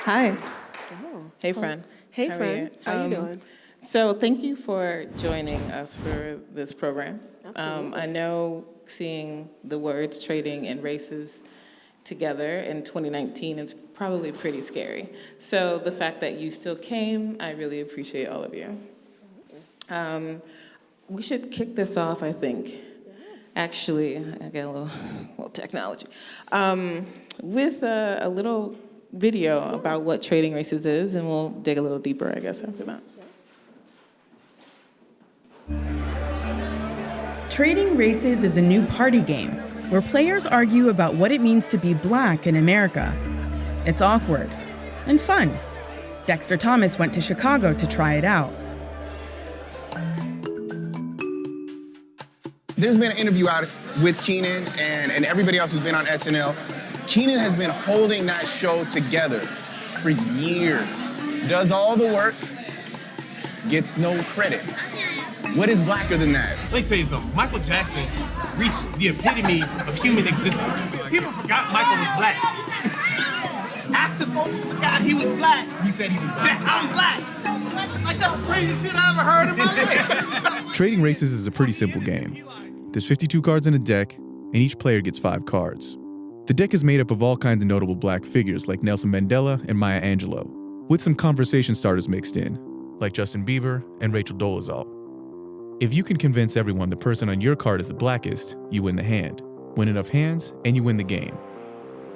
Hi. Oh. Hey, friend. Hey, How are friend. you? How you doing? So thank you for joining us for this program. Absolutely. I know seeing the words trading and races together in 2019 is probably pretty scary. So the fact that you still came, I really appreciate all of you. We should kick this off, I think. Yeah. Actually, I got a little technology. With a little video about what trading races is, and we'll dig a little deeper, I guess, after that. Trading Races is a new party game where players argue about what it means to be Black in America. It's awkward and fun. Dexter Thomas went to Chicago to try it out. There's been an interview out with Keenan and everybody else who's been on SNL. Keenan has been holding that show together for years. Does all the work, gets no credit. What is blacker than that? Let me tell you something. Michael Jackson reached the epitome of human existence. People forgot Michael was black. After folks forgot he was black, he said he was black. I'm black. Like, that's the craziest shit I ever heard in my life. Trading Races is a pretty simple game. There's 52 cards in a deck, and each player gets 5 cards. The deck is made up of all kinds of notable Black figures like Nelson Mandela and Maya Angelou, with some conversation starters mixed in, like Justin Bieber and Rachel Dolezal. If you can convince everyone the person on your card is the Blackest, you win the hand. Win enough hands, and you win the game.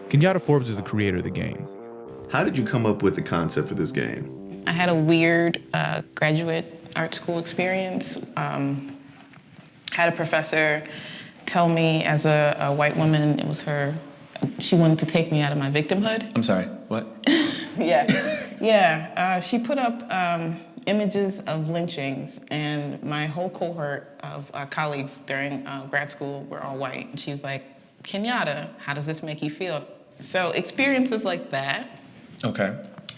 Kenyatta Forbes is the creator of the game. How did you come up with the concept for this game? I had a weird graduate art school experience. Had a professor tell me as a white woman, it was her, she wanted to take me out of my victimhood. I'm sorry, what? Yeah. She put up images of lynchings, and my whole cohort of colleagues during grad school were all white. And she was like, Kenyatta, how does this make you feel? So experiences like that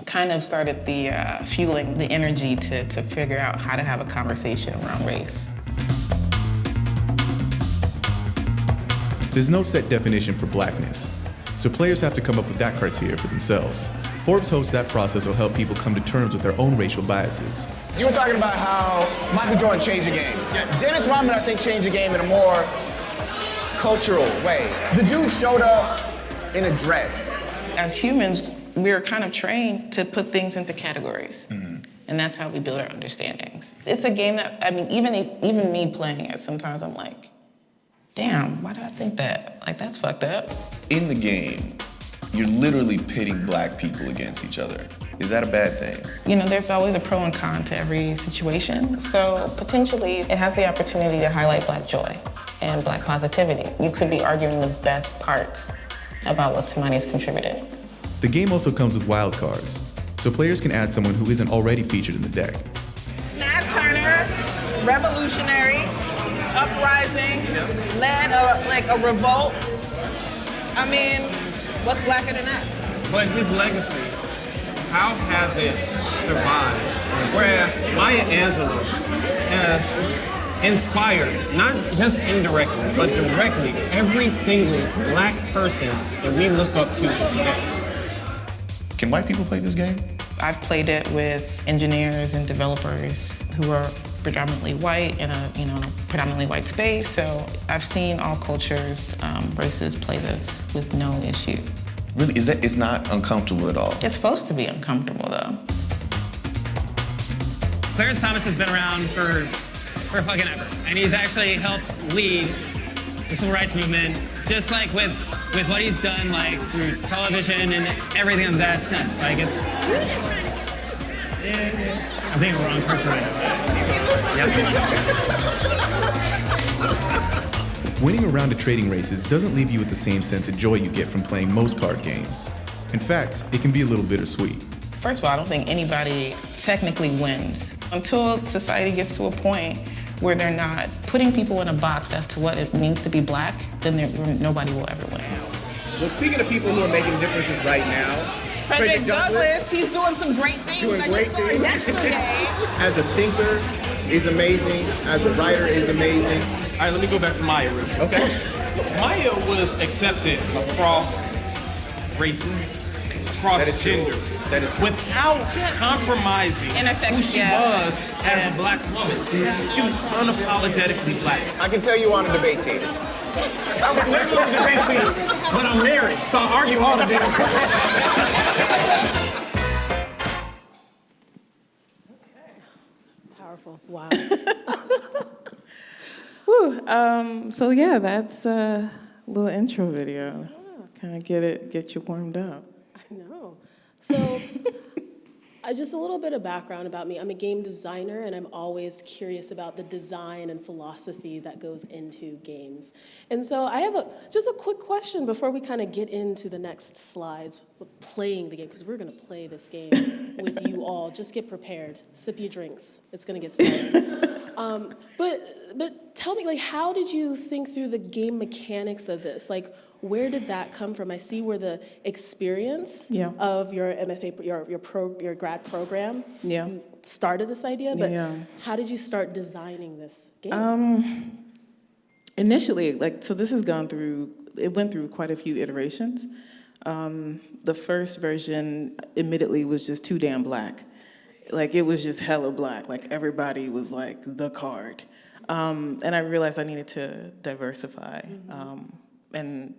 kind of started the fueling the energy to figure out how to have a conversation around race. There's no set definition for Blackness, so players have to come up with that criteria for themselves. Forbes hopes that process will help people come to terms with their own racial biases. You were talking about how Michael Jordan changed the game. Dennis Rodman, I think, changed the game in a more cultural way. The dude showed up in a dress. As humans, we're kind of trained to put things into categories. And that's how we build our understandings. It's a game that, I mean, even me playing it, sometimes I'm like, damn, why did I think that? Like, that's fucked up. In the game, you're literally pitting Black people against each other. Is that a bad thing? You know, there's always a pro and con to every situation. So potentially, it has the opportunity to highlight Black joy and Black positivity. You could be arguing the best parts about what somebody has contributed. The game also comes with wild cards, so players can add someone who isn't already featured in the deck. Nat Turner, revolutionary, uprising, led a revolt. I mean, what's blacker than that? But his legacy, how has it survived? Whereas Maya Angelou has inspired, not just indirectly, but directly, every single Black person that we look up to today. Can white people play this game? I've played it with engineers and developers who are predominantly white in a predominantly white space. So I've seen all cultures, races play this with no issue. Really, it's not uncomfortable at all? It's supposed to be uncomfortable though. Clarence Thomas has been around for fucking ever, and he's actually helped lead the civil rights movement, just like with what he's done, like through television and everything of that sense. Like it's, I'm thinking of the wrong person right now. Winning a round of trading races doesn't leave you with the same sense of joy you get from playing most card games. In fact, it can be a little bittersweet. First of all, I don't think anybody technically wins until society gets to a point where they're not putting people in a box as to what it means to be Black, then nobody will ever win. Well, speaking of people who are making differences right now, Frederick Douglass, he's doing some great things. Doing great things. Yesterday. As a thinker, is amazing. As a writer, is amazing. All right, let me go back to Maya real quick. Okay. Maya was accepted across races, across That is true. genders. That is true. Without compromising who she was as a black woman. She was unapologetically black. I can tell you on a debate team. I was never on the debate team, but I'm married, so I argue all the damn time. Powerful. Wow. Whew, so yeah, that's a little intro video. Kind of get you warmed up. I know. So, just a little bit of background about me. I'm a game designer, and I'm always curious about the design and philosophy that goes into games. And so I have just a quick question before we kind of get into the next slides with playing the game, because we're going to play this game with you all. Just get prepared. Sip your drinks. It's going to get started. But tell me, like, how did you think through the game mechanics of this? Like, where did that come from? I see where the experience of your MFA, your grad program started this idea, but how did you start designing this game? Initially, so this has it went through quite a few iterations. The first version, admittedly, was just too damn black. Like, it was just hella black. Like, everybody was like the card. And I realized I needed to diversify. And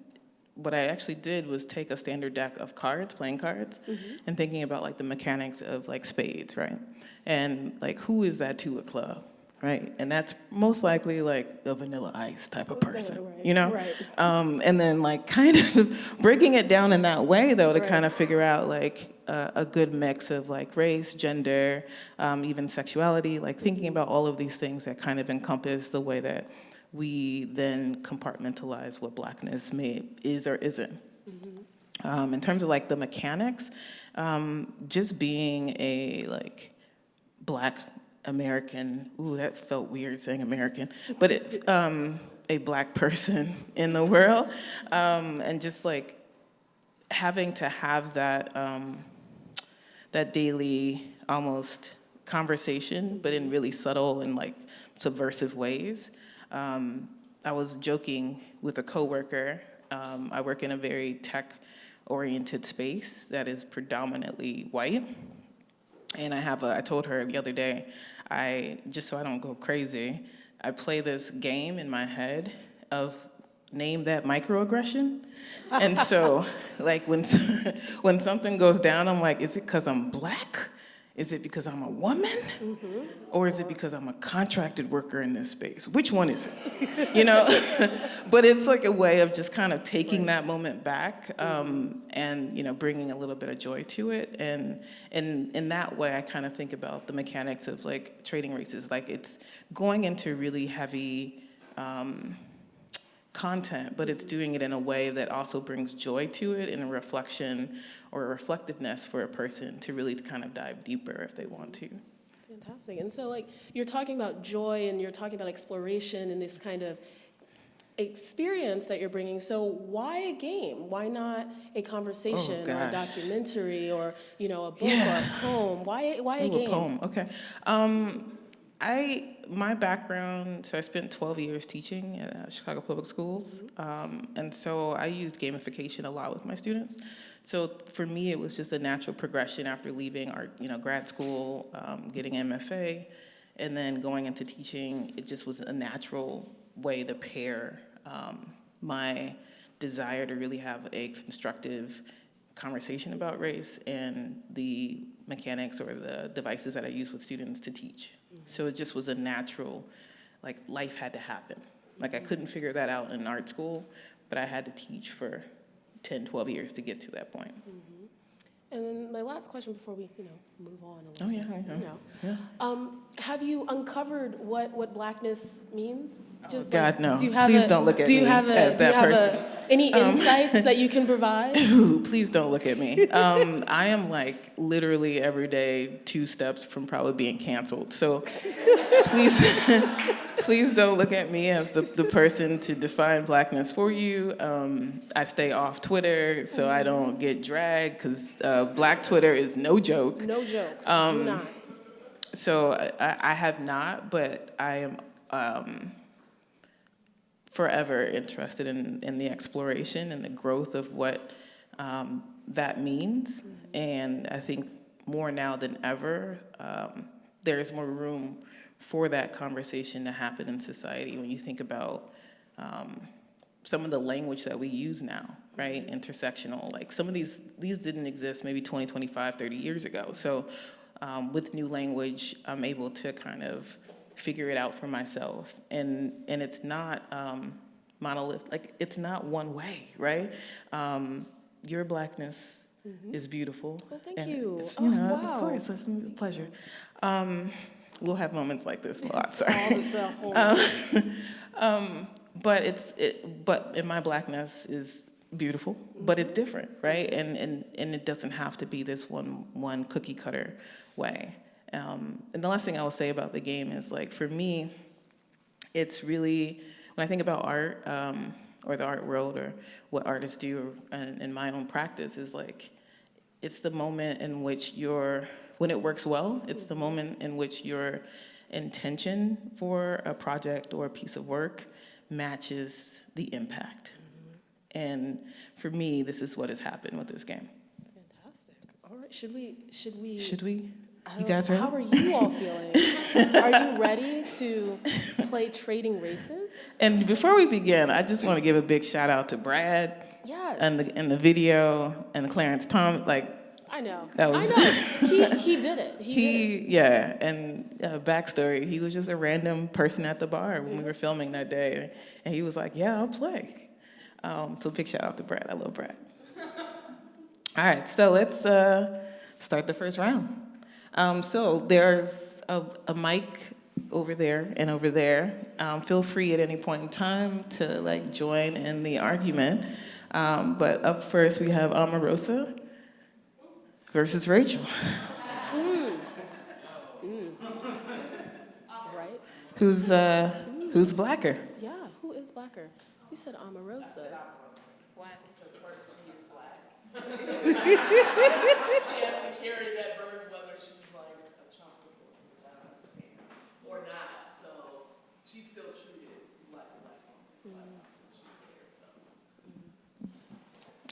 what I actually did was take a standard deck of cards, playing cards, and thinking about like the mechanics of like spades, right? And like, who is that to a club, right? And that's most likely like a Vanilla Ice type of person, you know? Right. And then like kind of breaking it down in that way though, to kind of figure out like a good mix of like race, gender, even sexuality, like thinking about all of these things that kind of encompass the way that we then compartmentalize what Blackness is or isn't. In terms of like the mechanics, just being a like Black American, ooh, that felt weird saying American, but a Black person in the world, and just like having to have that that daily almost conversation, but in really subtle and like subversive ways. I was joking with a coworker. I work in a very tech-oriented space that is predominantly white. And I told her the other day, just so I don't go crazy, I play this game in my head of name that microaggression. And so, like, when something goes down, I'm like, is it because I'm Black? Is it because I'm a woman? Or is it because I'm a contracted worker in this space? Which one is it? You know? But it's like a way of just kind of taking that moment back and, you know, bringing a little bit of joy to it. And in that way, I kind of think about the mechanics of like trading races. Like it's going into really heavy content, but it's doing it in a way that also brings joy to it and a reflection or a reflectiveness for a person to really kind of dive deeper if they want to. Fantastic. And so like you're talking about joy and you're talking about exploration and this kind of experience that you're bringing. So why a game? Why not a conversation or a documentary or, you know, a book or a poem? Why a game? A poem, okay. My background, so I spent 12 years teaching at Chicago Public Schools, and so I used gamification a lot with my students. So for me, it was just a natural progression after leaving grad school, getting an MFA, and then going into teaching. It just was a natural way to pair my desire to really have a constructive conversation about race and the mechanics or the devices that I use with students to teach. So it just was a natural, like life had to happen. Like I couldn't figure that out in art school, but I had to teach for 10, 12 years to get to that point. And then my last question before we, move on a little bit. Have you uncovered what Blackness means? Just God, no. Please don't look at me as that person. Any insights that you can provide? Please don't look at me. I am like literally every day 2 steps from probably being canceled. So please don't look at me as the person to define Blackness for you. I stay off Twitter so I don't get dragged because Black Twitter is no joke. No joke. Do not. So I have not, but I am forever interested in the exploration and the growth of what that means. And I think more now than ever, there is more room for that conversation to happen in society when you think about some of the language that we use now, right? Intersectional, like some of these didn't exist maybe 20, 25, 30 years ago. So with new language, I'm able to kind of figure it out for myself. And it's not monolith, like it's not one way, right? Your Blackness is beautiful. Well, thank and you. It's, Oh, know, wow. Of course, it's a pleasure. We'll have moments like this a lot, sorry. But in my Blackness is beautiful, but it's different, right? And it doesn't have to be this one cookie cutter way. And the last thing I will say about the game is, like, for me, it's really, when I think about art, or the art world, or what artists do in my own practice, is like, it's the moment in which when it works well, it's the moment in which your intention for a project or a piece of work matches the impact. And for me, this is what has happened with this game. Fantastic. All right, should we? You guys ready? How are you all feeling? Are you ready to play Trading Races? And before we begin, I just want to give a big shout out to Brad. Yes. And the video, and Clarence Tom, like, I know. That was I know. He did it. He did it. Yeah, and backstory, he was just a random person at the bar when we were filming that day, and he was like, yeah, I'll play. So big shout out to Brad. I love Brad. All right, so let's start the first round. So there's a mic over there and over there. Feel free at any point in time to, like, join in the argument. But up first, we have Omarosa versus Rachel. Right. Who's blacker? Yeah, who is blacker? You said Omarosa. What? She has to carry that burden whether she's like a Trump supporter, which I don't understand, or not. So she's still treated like a black woman.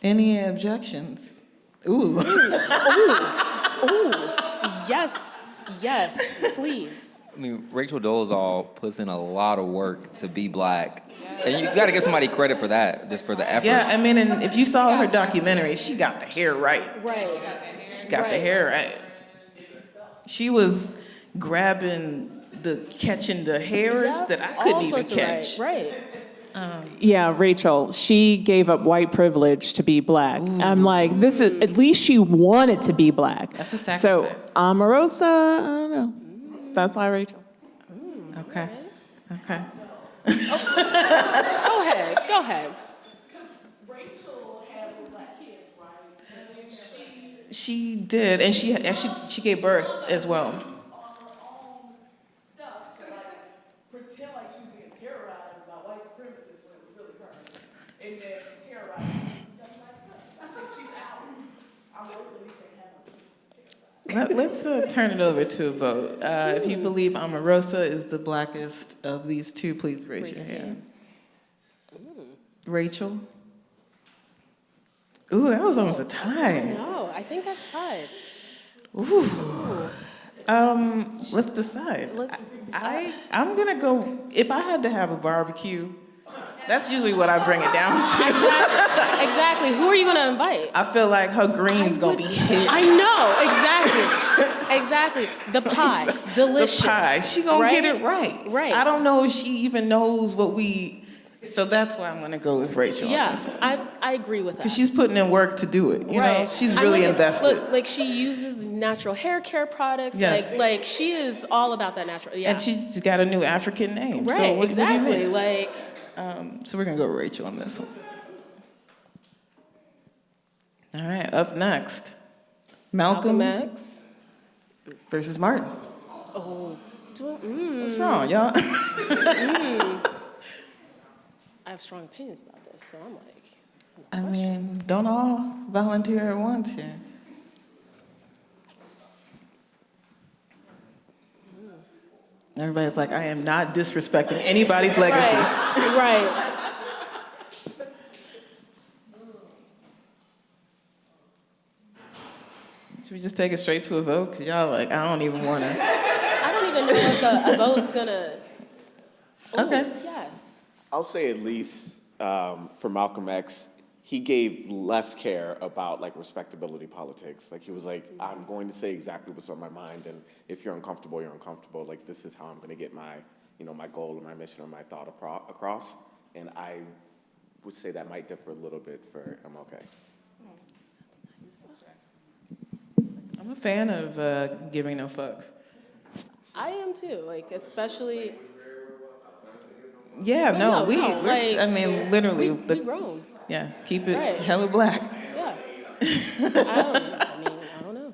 Any objections? Ooh. Ooh. Yes, please. I mean, Rachel Dolezal puts in a lot of work to be black. And you got to give somebody credit for that, just for the effort. Yeah, I mean, and if you saw her documentary, she got the hair right. Right. She got the hair right. She was catching the hairs that I couldn't even catch. Right. Yeah, Rachel, she gave up white privilege to be black. I'm like, at least she wanted to be black. That's a sacrifice. So, Omarosa, I don't know. That's why Rachel. Okay. Go ahead. Rachel had black kids, right? And She did, and she gave birth as well. pretend like she was being terrorized by white supremacists when it was really her. And then terrorized. I think she's out. I'm hoping they have Let's turn it over to a vote. If you believe Omarosa is the blackest of these two, please raise your hand. Rachel? Ooh, that was almost a tie. No, I think that's tied. Ooh. Let's decide. I'm gonna go, if I had to have a barbecue, that's usually what I bring it down to. Exactly. Who are you gonna invite? I feel like her green's gonna be hit. I know, exactly. The pie, delicious. The pie, she gonna get it right. Right. I don't know if she even knows what so that's why I'm gonna go with Rachel on Yeah, this one. I agree with that. Because she's putting in work to do it, you know? She's really invested. Look, like she uses the natural hair care products. Yes. Like she is all about that natural. Yeah. And she's got a new African name. Right, So what do you exactly. think? Like. So we're gonna go with Rachel on this one. All right, up next, Malcolm X versus Martin. Oh. What's wrong, y'all? I have strong opinions about this, so I'm like. I mean, don't all volunteer at once here. Everybody's like, I am not disrespecting anybody's legacy. Right. Should we just take it straight to a vote? Because y'all like, I don't even want to. I don't even know what a vote's gonna. Ooh, Okay. Yes. I'll say at least for Malcolm X, he gave less care about like respectability politics. Like he was like, I'm going to say exactly what's on my mind, and if you're uncomfortable, you're uncomfortable. Like this is how I'm going to get my, my goal or my mission or my thought across. And I would say that might differ a little bit for MLK. I'm a fan of giving no fucks. I am too. Like especially. Yeah, no, we're like, I mean, literally. We grown. Yeah, keep it Right. hella black. Yeah. I don't know.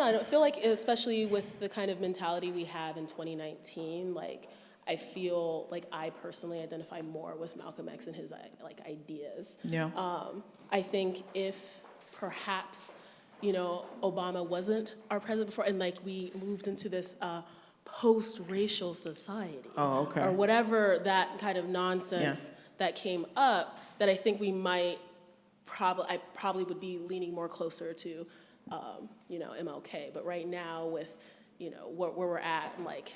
I don't feel like, especially with the kind of mentality we have in 2019, like, I feel like I personally identify more with Malcolm X and his, like, ideas. Yeah. I think if perhaps, Obama wasn't our president before, and, like, we moved into this post-racial society. Oh, okay. Or whatever that kind of nonsense that came up, that I think we might I probably would be leaning more closer to, MLK. But right now with, where we're at, I'm like,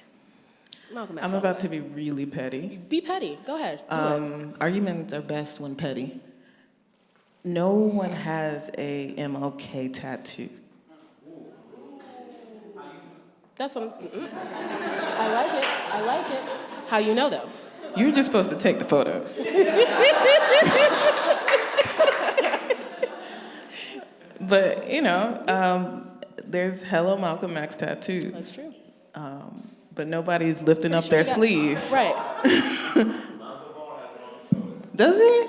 Malcolm X. I'm about to be really petty. Be petty. Go ahead. Do it. Arguments are best when petty. No one has a MLK tattoo. That's what I like it. How you know, though? You're just supposed to take the photos. But, there's hella Malcolm X tattoos. That's true. But nobody's lifting up their sleeve. Right. Does he?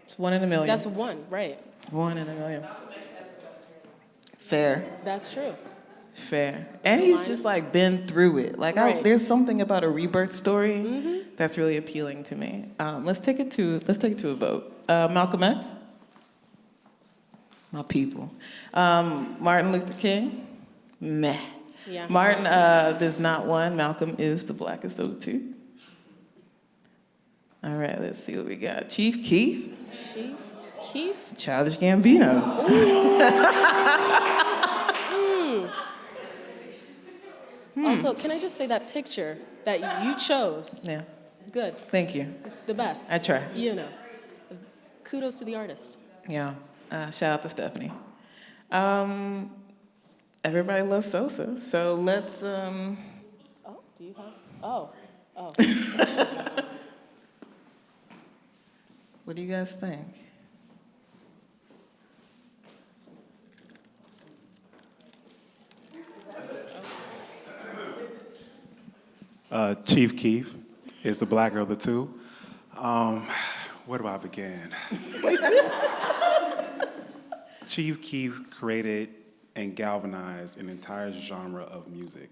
It's 1 in a million. That's one, right. 1 in a million. Fair. That's true. Fair. And he's just like been through it. Like Right. there's something about a rebirth story that's really appealing to me. Let's take it to a vote. Malcolm X. My people. Martin Luther King. Meh. Yeah. Martin does not win. Malcolm is the blackest of the two. All right, let's see what we got. Chief Keef. Chief Keef. Childish Gambino. Also, can I just say that picture that you chose? Yeah. Good. Thank you. The best. I try. Kudos to the artist. Yeah. Shout out to Stephanie. Everybody loves Sosa, so let's. Oh, do you have? Oh. What do you guys think? Chief Keef is the blacker of the two. Where do I begin? Chief Keef created and galvanized an entire genre of music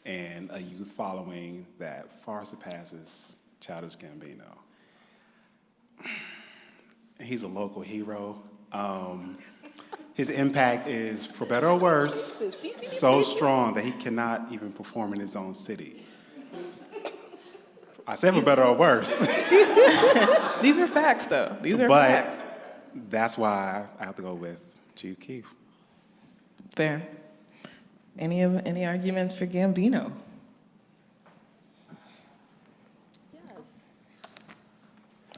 and a youth following that far surpasses Childish Gambino. He's a local hero. His impact is, for better or worse, so strong that he cannot even perform in his own city. I said for better or worse. These are facts, though. These are facts. But that's why I have to go with Chief Keef. Fair. Any arguments for Gambino? Yes.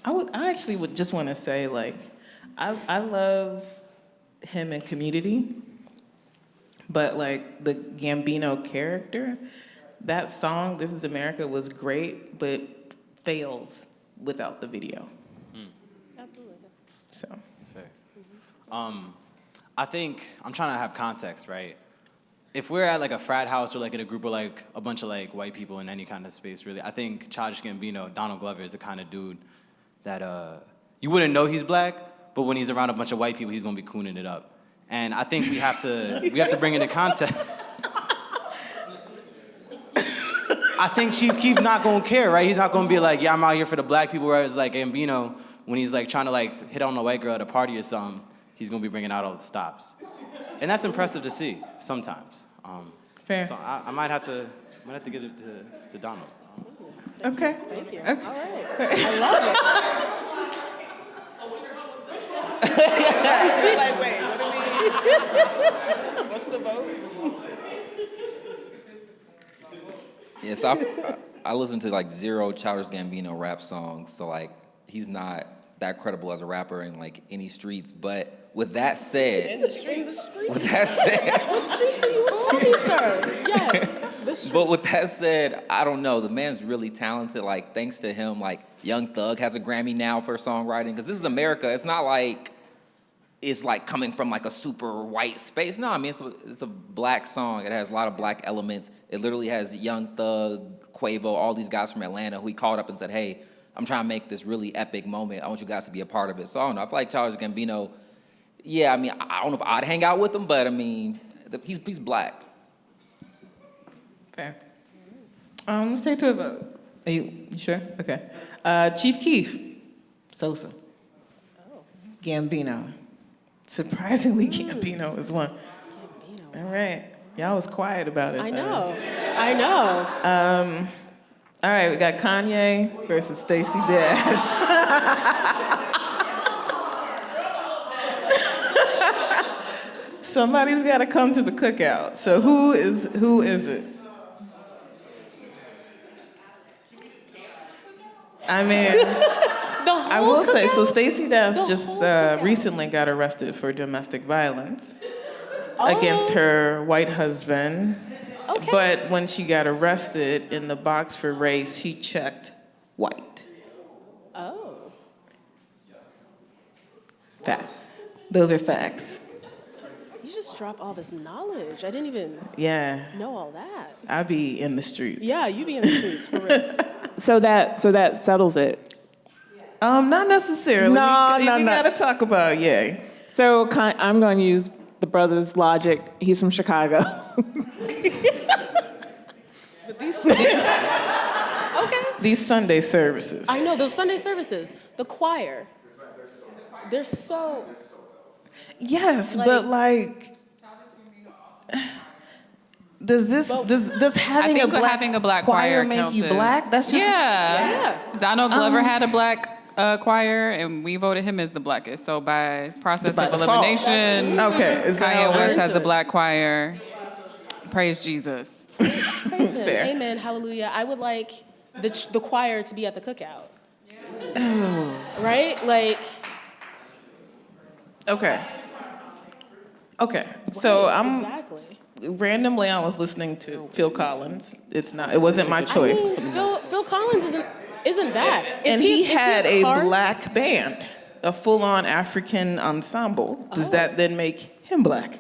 I actually would just want to say, like, I love him in Community, but like the Gambino character, that song, This Is America, was great, but fails without the video. Absolutely. So. That's fair. I think, I'm trying to have context, right? If we're at like a frat house or like in a group of like a bunch of like white people in any kind of space, really, I think Childish Gambino, Donald Glover, is the kind of dude that you wouldn't know he's black, but when he's around a bunch of white people, he's gonna be cooning it up. And I think we have to bring into context. I think Chief Keef not gonna care, right? He's not gonna be like, yeah, I'm out here for the black people, whereas like Gambino, when he's like trying to like hit on a white girl at a party or something, he's gonna be bringing out all the stops. And that's impressive to see sometimes. Fair. So I might have to give it to Donald. Okay. Thank you. Okay. All right. I love it. Like, wait, what do we? What's the vote? Yes, I listen to like zero Childish Gambino rap songs, so like he's not that credible as a rapper in like any streets. But with that said, In the streets. with that said, What streets are you on, sir? Yes, the streets. but with that said, I don't know. The man's really talented. Like thanks to him, like Young Thug has a Grammy now for songwriting. Because this is America. It's not like it's like coming from like a super white space. No, I mean it's a black song. It has a lot of black elements. It literally has Young Thug, Quavo, all these guys from Atlanta who he called up and said, "Hey, I'm trying to make this really epic moment. I want you guys to be a part of it." So I don't know. I feel like Childish Gambino. Yeah, I mean I don't know if I'd hang out with him, but I mean he's black. Fair. Let's take to a vote. Are you sure? Okay. Chief Keef, Sosa. Gambino. Surprisingly, Gambino is one. All right. Y'all was quiet about it. I know. I know. All right, we got Kanye versus Stacey Dash. Somebody's got to come to the cookout. So who is it? I mean, I will say, so Stacey Dash just recently got arrested for domestic violence against her white husband. Okay. But when she got arrested in the box for race, she checked white. Oh. Facts. Those are facts. You just dropped all this knowledge. I didn't even know all that. I be in the streets. Yeah, you be in the streets, for real. So that settles it. Not necessarily. No. We gotta talk about Ye. So I'm going to use the brother's logic. He's from Chicago. But these Sunday services. I know, those Sunday services, the choir, they're so... Yes, but does having a black choir make you black? That's just Donald Glover had a black choir, and we voted him as the blackest. So by process of elimination, Kanye West has a black choir. Praise Jesus. Praise him. Amen, hallelujah. I would like the choir to be at the cookout. Right? Like... Okay, so randomly I was listening to Phil Collins. It wasn't my choice. I mean, Phil Collins isn't bad. And he had a black band, a full-on African ensemble. Does that then make him black?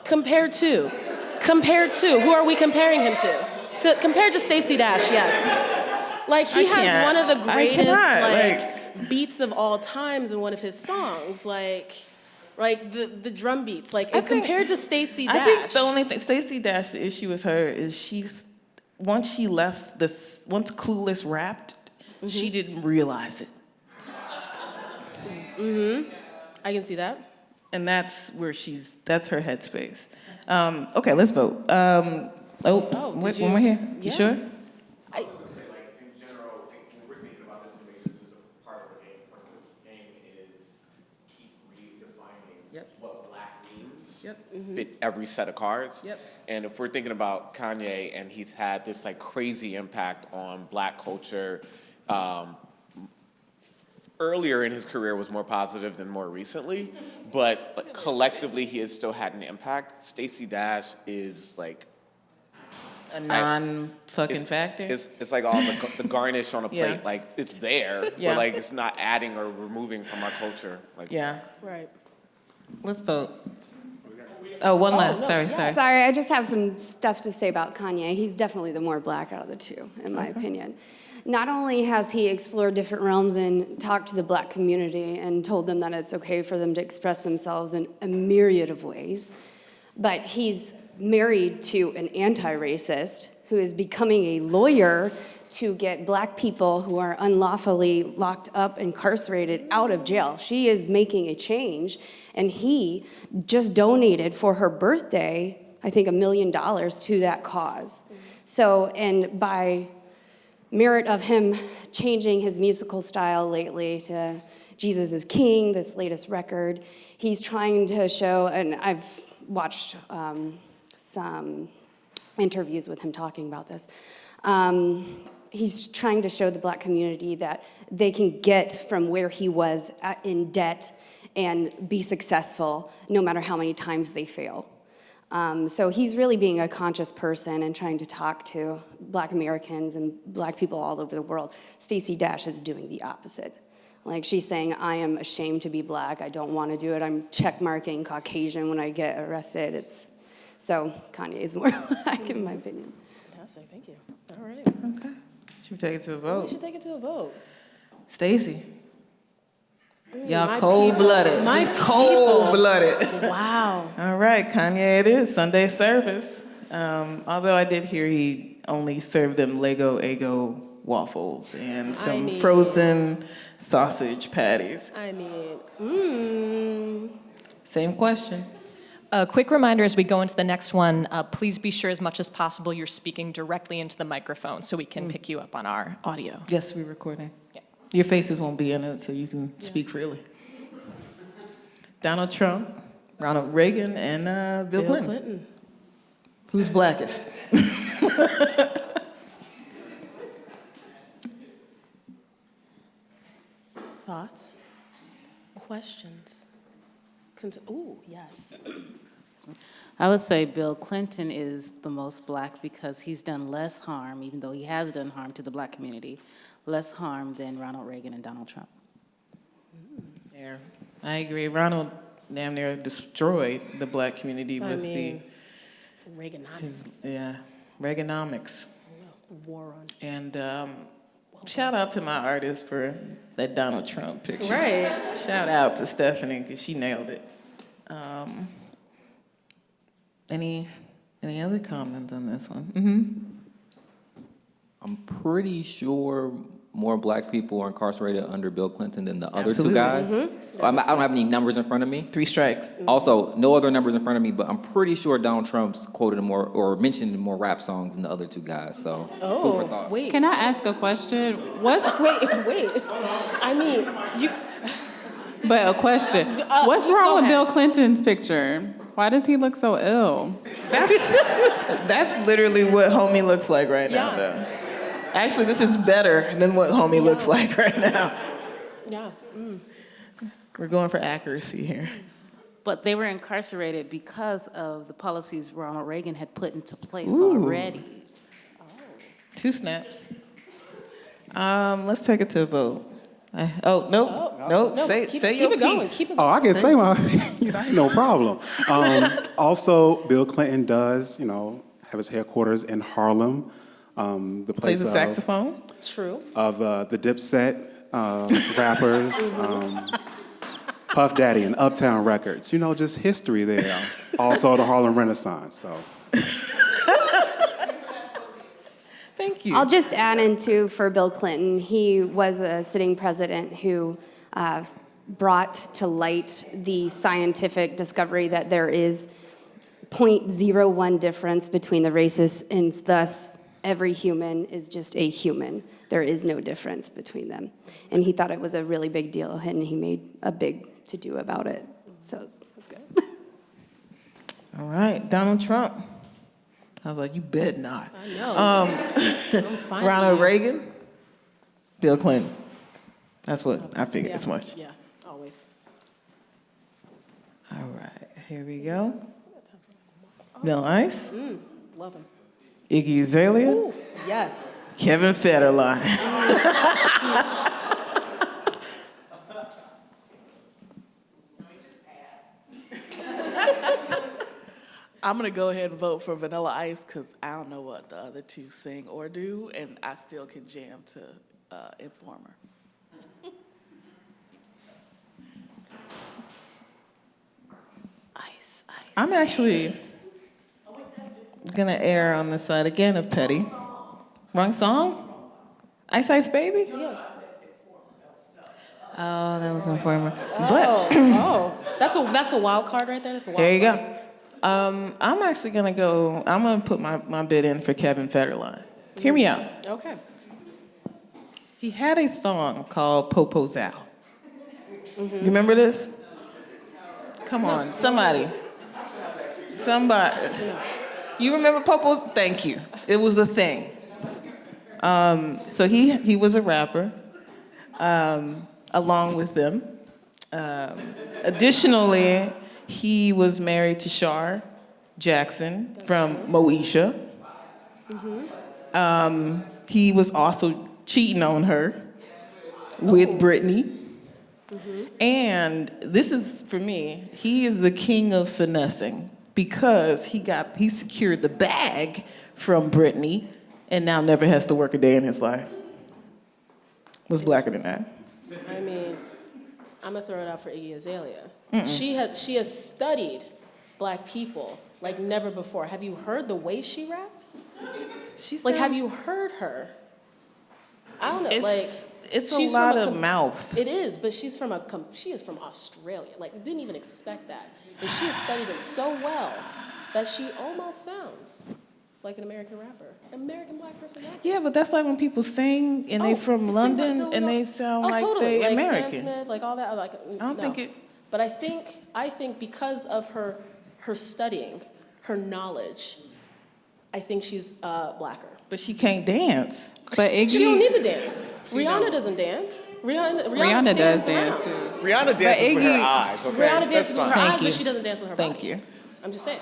Compared to, who are we comparing him to? Compared to Stacey Dash, yes. Like he has one of the greatest beats of all times in one of his songs, like the drum beats, compared to Stacey Dash. I think the only thing, Stacey Dash, the issue with her is once Clueless rapped, she didn't realize it. I can see that. And that's where that's her headspace. Okay, let's vote. One more here. You sure? Fit every set of cards. And if we're thinking about Kanye, and he's had this crazy impact on black culture, earlier in his career was more positive than more recently, but collectively he has still had an impact. Stacey Dash is a non-fucking factor. It's like all the garnish on a plate. It's there, but it's not adding or removing from our culture. Right. Let's vote. Oh, one left. Sorry. Sorry, I just have some stuff to say about Kanye. He's definitely the more black out of the two, in my opinion. Not only has he explored different realms and talked to the black community and told them that it's okay for them to express themselves in a myriad of ways, but he's married to an anti-racist who is becoming a lawyer to get black people who are unlawfully locked up, incarcerated, out of jail. She is making a change, and he just donated for her birthday, I think $1 million to that cause. So, and by merit of him changing his musical style lately to Jesus is King, this latest record. He's trying to show, and I've watched some interviews with him talking about this. He's trying to show the Black community that they can get from where he was in debt and be successful no matter how many times they fail. So he's really being a conscious person and trying to talk to Black Americans and Black people all over the world. Stacey Dash is doing the opposite. Like, she's saying, I am ashamed to be Black. I don't want to do it. I'm checkmarking Caucasian when I get arrested. So Kanye is more Black, in my opinion. Fantastic, thank you. All right. Okay. Should we take it to a vote? We should take it to a vote. Stacy. Y'all cold-blooded. Just cold-blooded. Wow. All right, Kanye it is, Sunday service. Although I did hear he only served them Lego Eggo waffles and some frozen sausage patties. Same question. A quick reminder as we go into the next one, please be sure as much as possible you're speaking directly into the microphone so we can pick you up on our audio. Yes, we're recording. Yeah. Your faces won't be in it, so you can speak freely. Donald Trump, Ronald Reagan, and Bill Clinton. Who's blackest? Thoughts? Questions? Ooh, yes. I would say Bill Clinton is the most Black because he's done less harm, even though he has done harm to the Black community, less harm than Ronald Reagan and Donald Trump. Yeah, I agree. Ronald damn near destroyed the Black community with Reaganomics. Reaganomics. War on. And shout out to my artist for that Donald Trump picture. Right. Shout out to Stephanie because she nailed it. Any other comments on this one? Mm-hmm. I'm pretty sure more Black people are incarcerated under Bill Clinton than the other Absolutely. two guys. Mm-hmm. I don't have any numbers in front of me. 3 strikes. Also, no other numbers in front of me, but I'm pretty sure Donald Trump's quoted more or mentioned more rap songs than the other two guys. So, food for thought. Wait. Can I ask a question? Wait. I mean, you. But a question. What's wrong with Bill Clinton's picture? Why does he look so ill? That's literally what homie looks like right now, though. Actually, this is better than what homie looks like right now. Yeah. We're going for accuracy here. But they were incarcerated because of the policies Ronald Reagan had put into place already. 2 snaps. Let's take it to a vote. Nope. Say your piece. I can say my opinion. Ain't no problem. Also, Bill Clinton does, have his headquarters in Harlem. The place plays a saxophone. True. Of the Dipset rappers, Puff Daddy and Uptown Records. Just history there. Also the Harlem Renaissance. So. Thank you. I'll just add in too for Bill Clinton. He was a sitting president who brought to light the scientific discovery that there is 0.01 difference between the races, and thus every human is just a human. There is no difference between them. And he thought it was a really big deal, and he made a big to-do about it. So that's good. All right, Donald Trump. I was like, you bet not. I know. Ronald Reagan, Bill Clinton. That's what I figured as much. Yeah, always. All right, here we go. Bill Ice. Love him. Iggy Azalea. Ooh, yes. Kevin Federline. I'm going to go ahead and vote for Vanilla Ice because I don't know what the other two sing or do, and I still can jam to Informer. Ice. I'm actually gonna err on the side again of petty. Wrong song? Ice Ice Baby? Yeah. Oh, that was Informer. That's a wild card right there. That's a wild There you card. go. I'm actually gonna go, I'm gonna put my bid in for Kevin Federline. Hear me out. Okay. He had a song called Popo's Out. You remember this? Come on, somebody. You remember Popo's? Thank you. It was the thing. So he was a rapper, along with them. Additionally, he was married to Shar Jackson from Moesha. He was also cheating on her with Britney. And this is, for me, he is the king of finessing because he secured the bag from Britney and now never has to work a day in his life. What's blacker than that? I mean, I'm gonna throw it out for Iggy Azalea. She has studied Black people like never before. Have you heard the way she raps? Have you heard her? I don't know. It's a lot of mouth. It is, but she is from Australia. Didn't even expect that. And she has studied it so well that she almost sounds like an American rapper, an American Black person rapper. Yeah, but that's like when people sing and they from London and they sound like totally. they American. Sam Smith, all that. I don't think it. But I think because of her studying, her knowledge, I think she's blacker. But she can't dance. But Iggy, she don't need to dance. Rihanna doesn't dance. Rihanna does dance too. Rihanna dances with her eyes, okay? Rihanna dances with her eyes, you. but she doesn't dance with her body. Thank you. I'm just saying.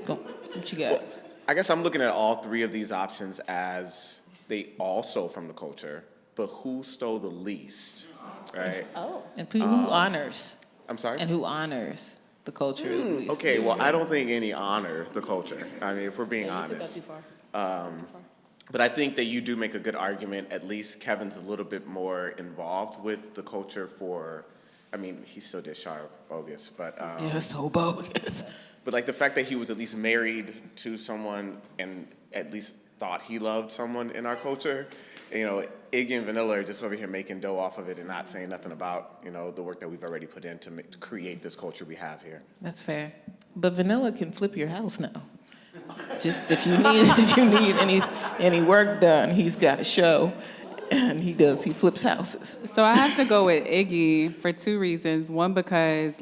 Go. What you got? I guess I'm looking at all three of these options as they all stole from the culture, but who stole the least, right? Oh. And who honors? I'm sorry? And who honors the culture the least? Okay, well, I don't think any honor the culture. I mean, if we're being honest. You took that too far. But I think that you do make a good argument. At least Kevin's a little bit more involved with the culture he still did Sharp Bogus, but yeah, so bogus. But the fact that he was at least married to someone and at least thought he loved someone in our culture, Iggy and Vanilla are just over here making dough off of it and not saying nothing about the work that we've already put in to create this culture we have here. That's fair. But Vanilla can flip your house now. Just if you need any work done, he's got a show, and he flips houses. So I have to go with Iggy for two reasons. One, because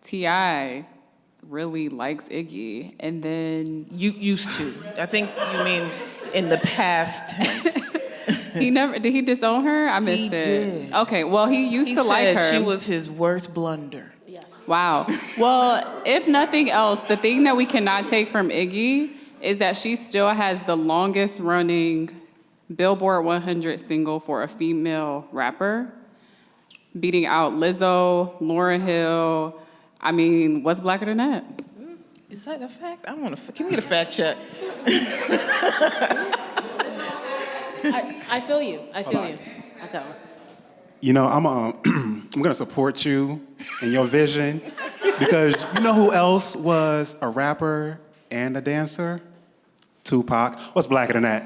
T.I. really likes Iggy, and then you used to. I think you mean in the past tense. Did he disown her? I missed it. He did. Okay, well he used to like her. She was his worst blunder. Wow. Well, if nothing else, the thing that we cannot take from Iggy is that she still has the longest running Billboard 100 single for a female rapper, beating out Lizzo, Lauryn Hill. I mean, what's blacker than that? Is that a fact? I want to. Can we get a fact check? I feel you. I feel you. Okay. I'm gonna support you in your vision because you know who else was a rapper and a dancer? Tupac. What's blacker than that?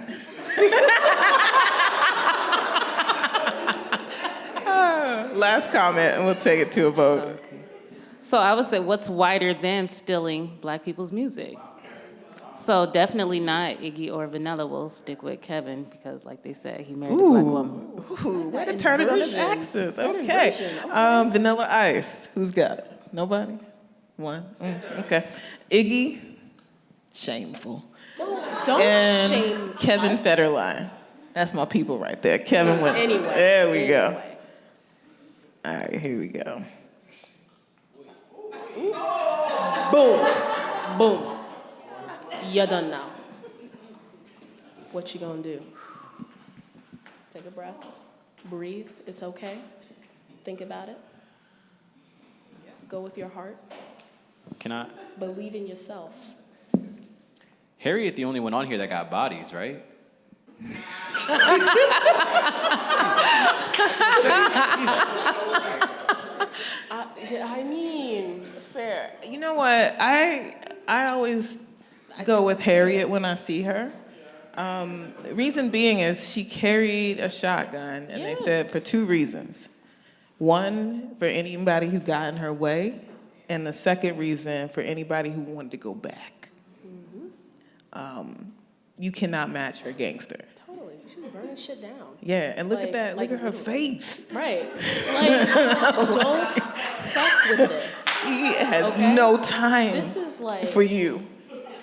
Last comment, and we'll take it to a vote. Okay. So I would say, what's whiter than stealing Black people's music? So definitely not Iggy or Vanilla. Will stick with Kevin because, like they said, he married a Black woman. Ooh, way to turn it on his axis. Okay. Vanilla Ice. Who's got it? Nobody? One? Okay. Iggy, shameful. Don't and shame Kevin us. Federline. That's my people right there. Kevin went. Anyway. There we go. All right, here we go. Boom. Boom. You're done now. What you gonna do? Take a breath. Breathe. It's okay. Think about it. Go with your heart. Can I? Believe in yourself. Harriet, the only one on here that got bodies, right? I mean, fair. You know what? I always go with Harriet when I see her. Reason being is she carried a shotgun, and they said for two reasons. One, for anybody who got in her way, and the second reason for anybody who wanted to go back. You cannot match her gangster. totally. She was burning shit down. Yeah, and look at that. Look at her face. Right. Like, don't fuck with this. She has no time This is like for you.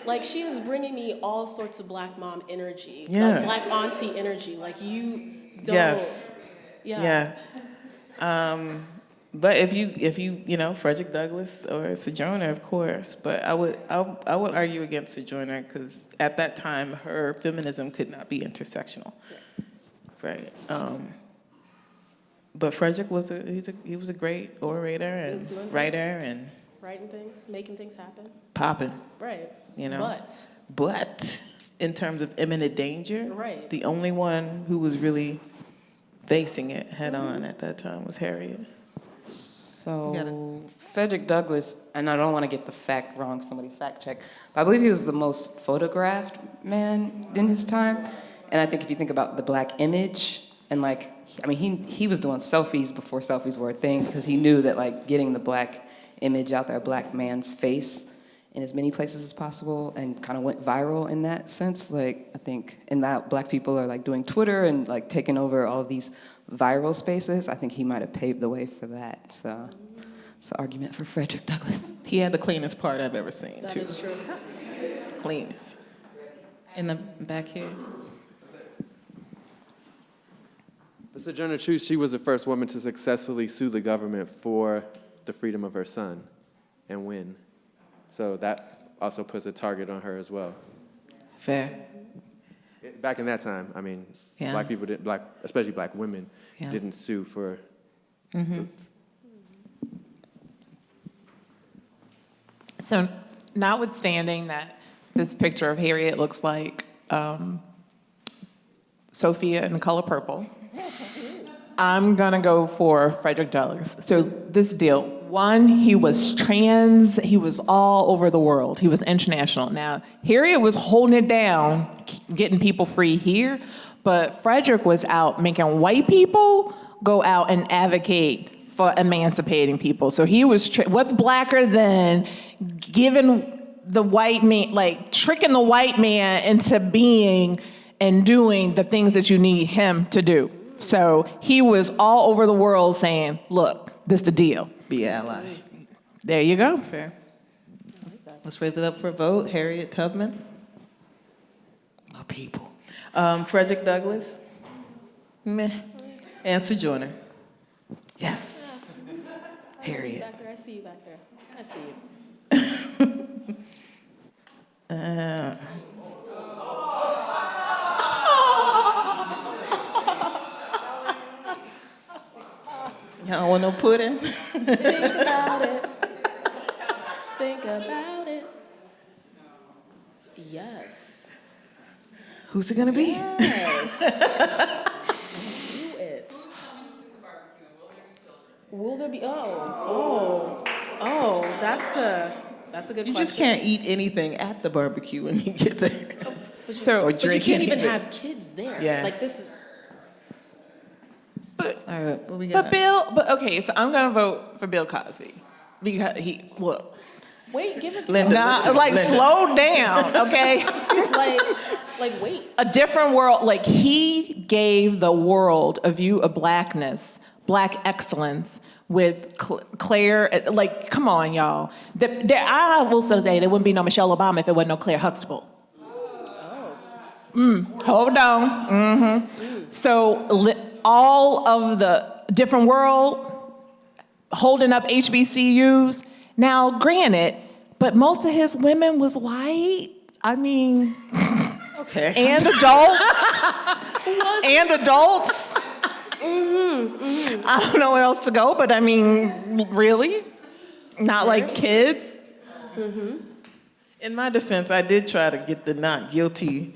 Like, she was bringing me all sorts of black mom energy. Yeah. Like, black auntie energy. Like, you don't. Yes. Yeah. But if you Frederick Douglass or Sojourner, of course. But I would argue against Sojourner because at that time her feminism could not be intersectional, right? But Frederick was a great orator and writer and Writing things, making things happen. popping. Right. But in terms of imminent danger, Right. the only one who was really facing it head on at that time was Harriet. So Frederick Douglass, and I don't want to get the fact wrong, somebody fact check, but I believe he was the most photographed man in his time. And I think if you think about the black image, and he was doing selfies before selfies were a thing, because he knew that getting the black image out there, a black man's face in as many places as possible, and kind of went viral in that sense. I think, and now black people are doing Twitter and taking over all these viral spaces. I think he might have paved the way for that. So it's an argument for Frederick Douglass. He had the cleanest part I've ever seen, That too. is true. Cleanest. In the back here. But Sojourner Truth, she was the first woman to successfully sue the government for the freedom of her son and win. So that also puts a target on her as well. Fair. Back in that time, Yeah. black people didn't, especially black women, Yeah. didn't sue for. So, notwithstanding that this picture of Harriet looks like Sophia in The Color Purple, I'm gonna go for Frederick Douglass. So this deal, one, he was trans, he was all over the world, he was international. Now, Harriet was holding it down, getting people free here, but Frederick was out making white people go out and advocate for emancipating people. So he was, what's blacker than giving the white man, tricking the white man into being and doing the things that you need him to do. So he was all over the world saying, look, this the deal. Be ally. There you go. Fair. Let's raise it up for a vote. Harriet Tubman. My people. Frederick Douglass. Meh. And Sojourner. Yes. Harriet. Back there, I see you back there. I see you. Y'all don't want no pudding? Think about it. Think about it. Yes. Who's it gonna be? Yes. Do it. Will there be? Oh, that's a good You question. just can't eat anything at the barbecue when you get there. So, or But you drink can't even anything. have kids there. Yeah. This is. All right, what we got? Okay, so I'm gonna vote for Bill Cosby because Wait, give it. Linda, slow down, okay? Wait. A different world, he gave the world a view of blackness, black excellence with Claire, come on, y'all. I will still say there wouldn't be no Michelle Obama if it wasn't no Claire Huxtable. Hold on. So all of the different world holding up HBCUs. Now, granted, but most of his women was white. Okay. And adults. And adults. I don't know where else to go, but really? Not like kids? In my defense, I did try to get the not guilty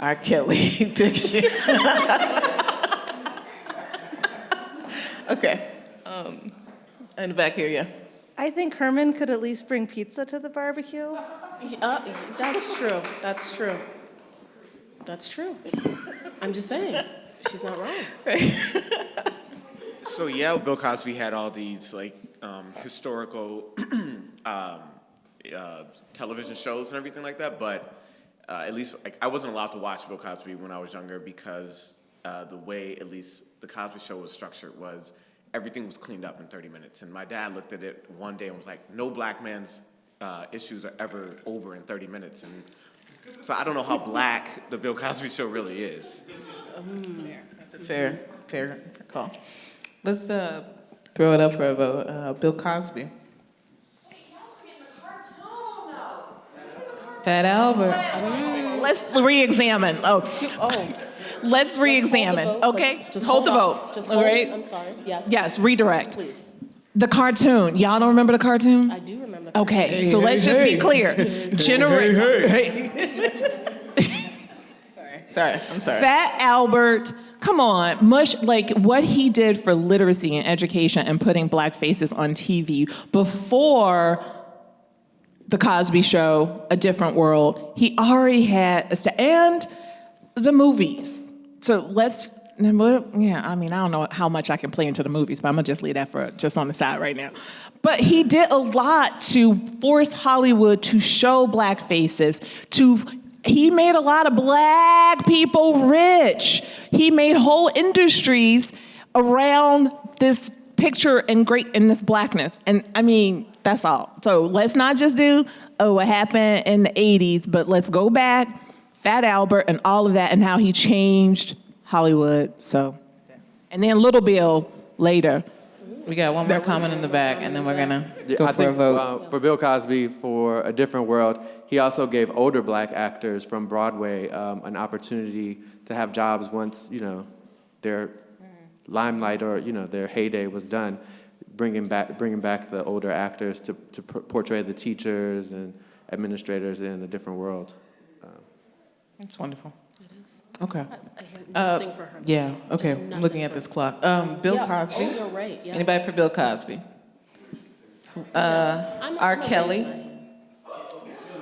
R. Kelly picture. Okay. In the back here, yeah. I think Herman could at least bring pizza to the barbecue. That's true. That's true. That's true. I'm just saying, she's not wrong. So yeah, Bill Cosby had all these historical television shows and everything like that, but at least like I wasn't allowed to watch Bill Cosby when I was younger because the way at least the Cosby Show was structured was everything was cleaned up in 30 minutes. And my dad looked at it one day and was like, no black man's issues are ever over in 30 minutes. And so I don't know how black the Bill Cosby Show really is. That's a fair call. Let's throw it up for a vote. Bill Cosby. Fat Albert. Let's re-examine. Let's re-examine. Okay, just hold the vote. Just all hold. right. I'm sorry. Yes. Yes, redirect. Please. The cartoon. Y'all don't remember the cartoon? I do remember. The Okay, cartoon. so let's just be clear. Sorry, I'm sorry. Fat Albert, come on, much like what he did for literacy and education and putting black faces on TV before The Cosby Show, A Different World, he already had, and the movies. So let's, yeah, I mean, I don't know how much I can play into the movies, but I'm gonna just leave that for just on the side right now. But he did a lot to force Hollywood to show black faces, he made a lot of black people rich. He made whole industries around this picture and this blackness. And I mean, that's all. So let's not just do, what happened in the 80s, but let's go back, Fat Albert and all of that and how he changed Hollywood. So, and then Little Bill later. We got one more comment in the back, and then we're gonna go I for a think, vote. for Bill Cosby, for A Different World, he also gave older black actors from Broadway an opportunity to have jobs once, their limelight or, their heyday was done, bringing back the older actors to portray the teachers and administrators in A Different World. That's wonderful. It is. Okay. I hear nothing for her. Yeah, okay, Just I'm nothing looking at for this her. clock. Bill Cosby? Oh, you're right. Yeah. Anybody for Bill Cosby? R. Kelly?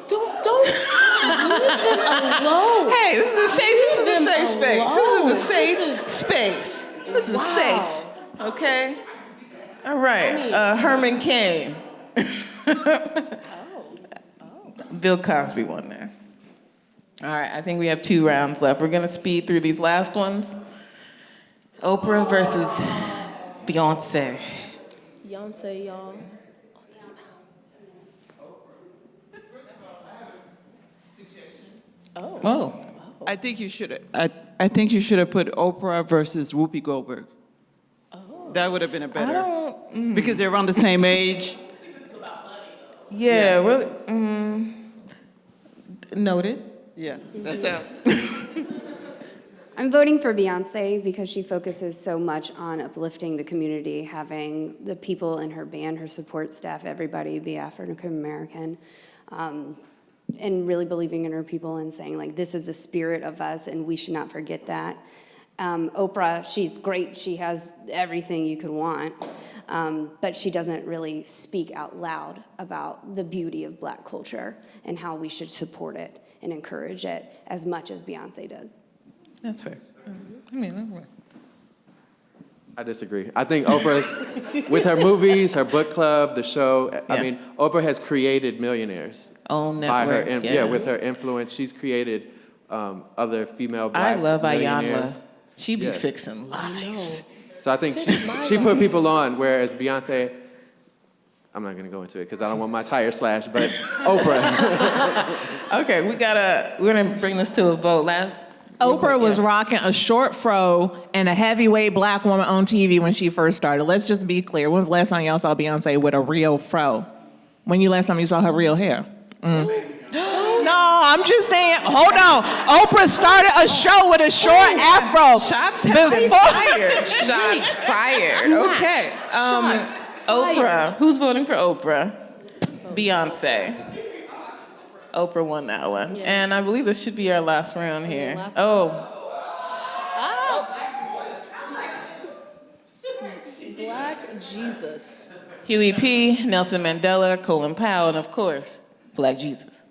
Don't leave them alone. Hey, this is a safe space. This is a safe space. This is safe. Okay? All right. Herman Cain. Bill Cosby won there. All right, I think we have 2 rounds left. We're gonna speed through these last ones. Oprah versus Beyonce. Beyonce, y'all. Oh. I think you should. I think you should have put Oprah versus Whoopi Goldberg. Oh. That would have been a better. Because they're around the same age. Yeah, really. Noted. Yeah, that's it. I'm voting for Beyonce because she focuses so much on uplifting the community, having the people in her band, her support staff, everybody be African American, and really believing in her people and saying, like, this is the spirit of us and we should not forget that. Oprah, she's great. She has everything you could want, but she doesn't really speak out loud about the beauty of black culture and how we should support it and encourage it as much as Beyonce does. That's fair. I disagree. I think Oprah, with her movies, her book club, the show, I mean, Oprah has created millionaires. Own by her, network, with her influence. She's created other female black I love millionaires. Ayanna. She be fixing lives. So I think she put people on, whereas Beyonce, I'm not gonna go into it because I don't want my tire slashed, but Oprah. Okay, we're gonna bring this to a vote. Oprah was rocking a short fro and a heavyweight black woman on TV when she first started. Let's just be clear. When was the last time y'all saw Beyonce with a real fro? When you last time you saw her real hair? No, I'm just saying, hold on. Oprah started a show with a short afro. Shots fired. Shots fired. Okay. Oprah. Who's voting for Oprah? Beyonce. Oprah won that one. Yeah. And I believe this should be our last round here. Black Jesus. Huey P., Nelson Mandela, Colin Powell, and of course, Black Jesus.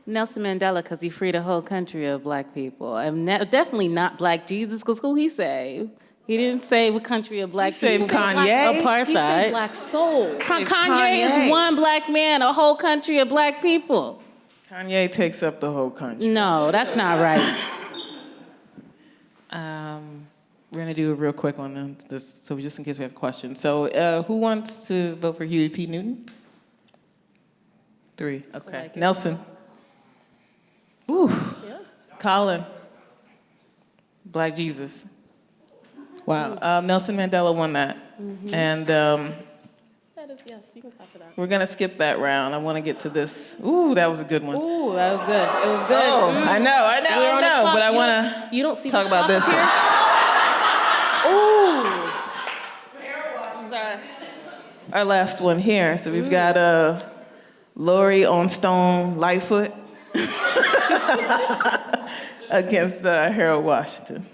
Nelson Mandela, because he freed a whole country of black people. I'm definitely not Black Jesus, because who he saved? He didn't say what country of black people. Kanye. Apartheid. He said black souls. Kanye is one black man, a whole country of black people. Kanye takes up the whole country. No, that's not right. We're gonna do a real quick one then, so just in case we have questions. So who wants to vote for Huey P. Newton? 3, okay. Like Nelson. Ooh. Yeah. Colin. Black Jesus. Wow. Nelson Mandela won that. And That is, yes, you can clap for that. we're gonna skip that round. I wanna get to this. Ooh, that was a good one. Ooh, that was good. It was good. Oh, I know, We're on the clock. but I wanna You don't see talk the about clock this here? one. Ooh. This is our last one here. So we've got Lori on Stone Lightfoot against Harold Washington.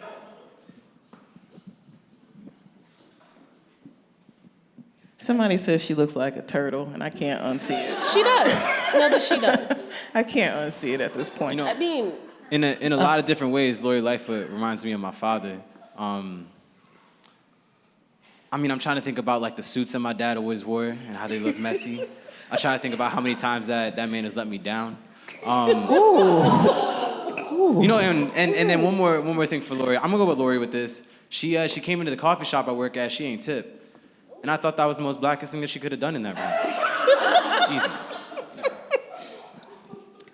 Somebody says she looks like a turtle, and I can't unsee it. She does. No, but she does. I can't unsee it at this point. You know, I mean, in a lot of different ways, Lori Lightfoot reminds me of my father. I mean, I'm trying to think about like the suits that my dad always wore and how they look messy. I try to think about how many times that man has let me down. Ooh. You know, and then one more thing for Lori. I'm gonna go with Lori with this. She came into the coffee shop I work at. She ain't tip, and I thought that was the most blackest thing that she could have done in that room. Easy.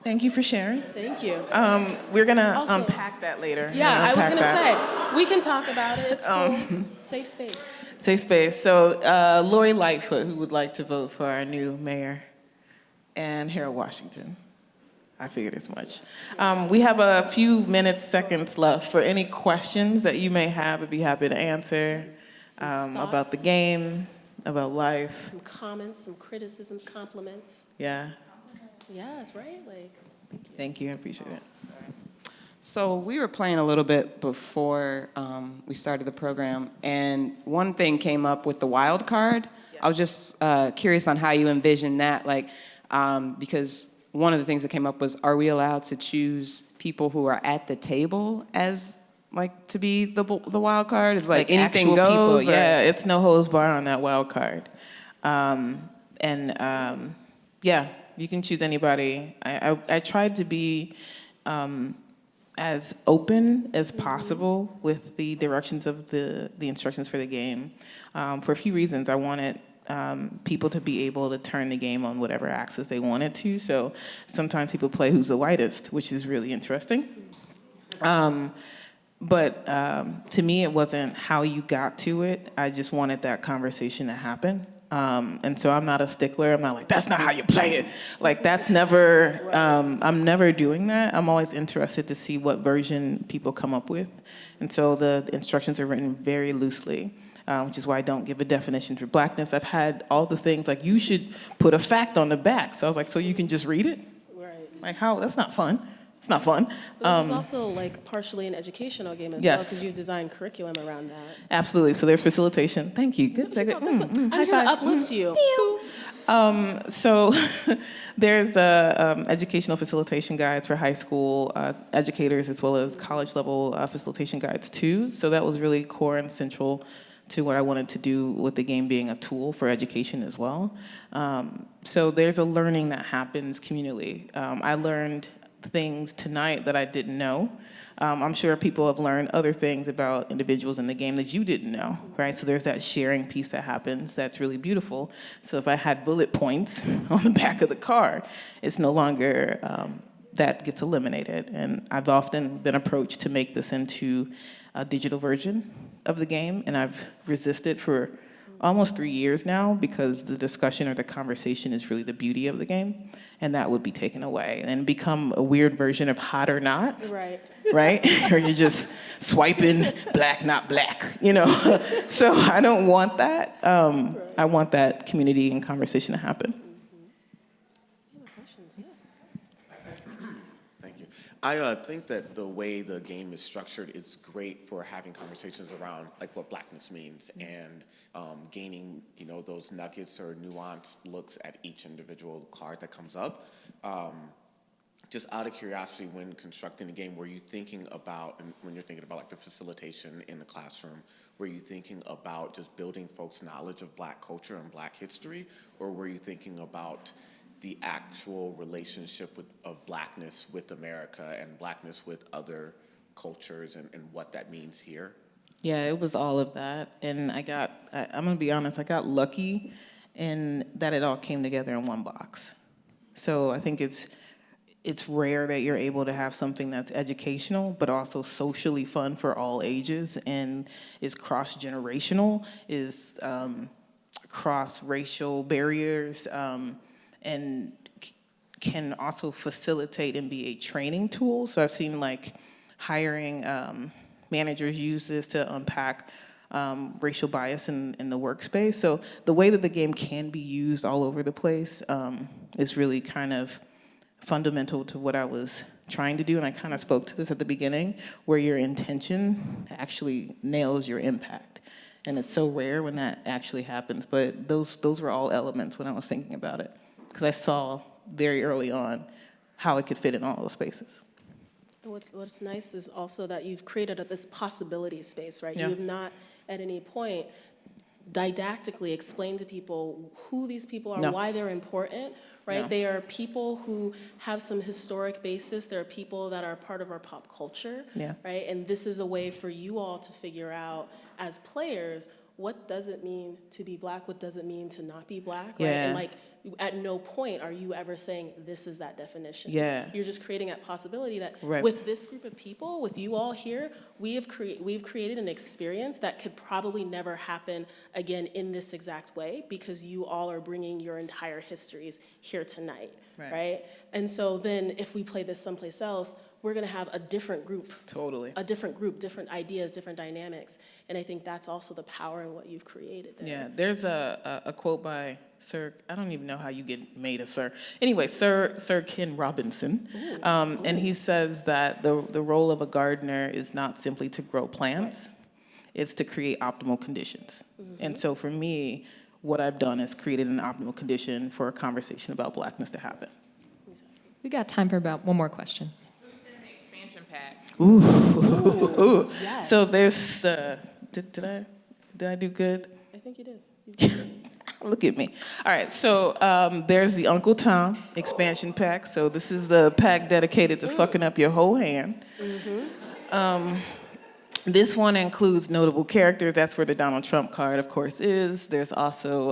Thank you for sharing. thank you. We're gonna Also- unpack that later. Yeah, I was Unpack gonna that. say, we can talk about it. It's cool. Safe space. Safe space. So Lori Lightfoot, who would like to vote for our new mayor, and Harold Washington. I figured as much. We have a few minutes, seconds left for any questions that you may have. I'd be happy to answer about the game, about life. Some comments, some criticisms, compliments. Yeah. Yes, right? Like, Thank you. I appreciate it. So we were playing a little bit before we started the program, and one thing came up with the wild card. I was just curious on how you envision that, like, because one of the things that came up was, are we allowed to choose people who are at the table as like to be the wild card? Is like anything actual goes? people, or- yeah, it's no holds bar on that wild card. Yeah, you can choose anybody. I tried to be as open as possible with the directions of the instructions for the game. For a few reasons, I wanted people to be able to turn the game on whatever axis they wanted to. So sometimes people play who's the whitest, which is really interesting. But to me, it wasn't how you got to it. I just wanted that conversation to happen. And so I'm not a stickler. I'm not like, that's not how you play it. Like, that's never, I'm never doing that. I'm always interested to see what version people come up with. And so the instructions are written very loosely, which is why I don't give a definition for Blackness. I've had all the things like, you should put a fact on the back. So I was like, so you can just read it? right. Like, how? That's not fun. It's not fun. But this is also like partially an educational game as well, because you design curriculum around that. Absolutely. So there's facilitation. Thank you. Good. Take it. I'm here to uplift you. So there's educational facilitation guides for high school educators as well as college level facilitation guides too. So that was really core and central to what I wanted to do with the game being a tool for education as well. So there's a learning that happens communally. I learned things tonight that I didn't know. I'm sure people have learned other things about individuals in the game that you didn't know, right? So there's that sharing piece that happens that's really beautiful. So if I had bullet points on the back of the card, it's no longer that gets eliminated. And I've often been approached to make this into a digital version of the game, and I've resisted for almost 3 years now because the discussion or the conversation is really the beauty of the game, and that would be taken away and become a weird version of hot or not. Right. Right? Or you're just swiping black, not black, you know? So I don't want that. I want that community and conversation to happen. Questions, yes. Thank you. I think that the way the game is structured is great for having conversations around like what Blackness means and gaining, you know, those nuggets or nuanced looks at each individual card that comes up. just out of curiosity, when constructing the game, were you thinking about, and when you're thinking about like the facilitation in the classroom, were you thinking about just building folks' knowledge of Black culture and Black history, or were you thinking about the actual relationship of Blackness with America and Blackness with other cultures and what that means here? Yeah, it was all of that. And I'm gonna be honest, I got lucky in that it all came together in one box. So I think it's rare that you're able to have something that's educational, but also socially fun for all ages, and is cross-generational, is cross-racial barriers, and can also facilitate and be a training tool. So I've seen like hiring managers use this to unpack racial bias in the workspace. So the way that the game can be used all over the place is really kind of fundamental to what I was trying to do. And I kind of spoke to this at the beginning, where your intention actually nails your impact. And it's so rare when that actually happens. But those were all elements when I was thinking about it, because I saw very early on how it could fit in all those spaces. And what's nice is also that you've created this possibility space, right? Yeah. You have not at any point didactically explained to people who these people are, No. why they're important, right? No. They are people who have some historic basis. There are people that are part of our pop culture, Yeah. right? And this is a way for you all to figure out, as players, what does it mean to be Black? What does it mean to not be Black? Right? Yeah. And like, at no point are you ever saying this is that definition. Yeah. You're just creating that possibility that Right. with this group of people, with you all here, we've created an experience that could probably never happen again in this exact way, because you all are bringing your entire histories here tonight, right? And so then if we play this someplace else, we're gonna have a different group. Totally. A different group, different ideas, different dynamics. And I think that's also the power in what you've created there. Yeah, there's a quote by Sir, I don't even know how you get made a Sir. Anyway, Sir Ken Robinson, and he says that the role of a gardener is not simply to grow plants, it's to create optimal conditions. And so for me, what I've done is created an optimal condition for a conversation about Blackness to happen. We got time for about one more question. Expansion pack. Ooh. Yes. So there's, did I do good? I think you did. You did this. Look at me. All right, so there's the Uncle Tom expansion pack. So this is the pack dedicated to fucking up your whole hand. This one includes notable characters. That's where the Donald Trump card, of course, is. There's also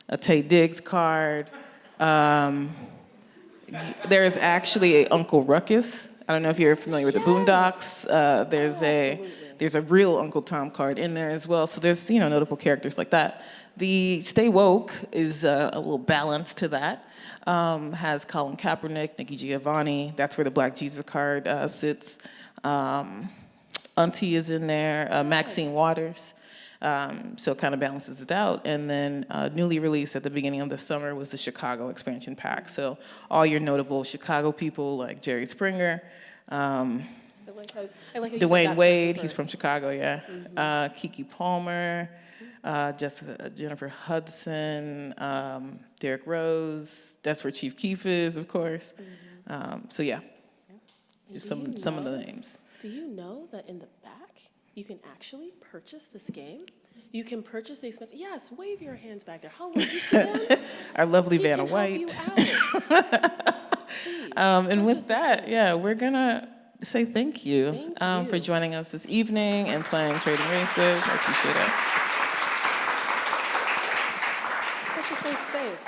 a Taye Diggs card. There is actually a Uncle Ruckus. I don't know if you're familiar with the Boondocks. There's a real Uncle Tom card in there as well. So there's notable characters like that. The Stay Woke is a little balance to that. Has Colin Kaepernick, Nikki Giovanni. That's where the Black Jesus card sits. Auntie is in there. Maxine Waters. So it kind of balances it out. And then newly released at the beginning of the summer was the Chicago expansion pack. So all your notable Chicago people like Jerry Springer, I like how you said Dwayne that Wade, person he's from first. Chicago, yeah. Keke Palmer, Jennifer Hudson, Derrick Rose. That's where Chief Keef is, of course. So yeah, just some of the names. Do you know that in the back, you can actually purchase this game? You can purchase the expensive. Yes, wave your hands back there. How long you see them? Our lovely He Vanna can White. help you out. And with that, yeah, we're gonna say thank you, for joining us this evening and playing Trading Races. I appreciate it. Such a safe space.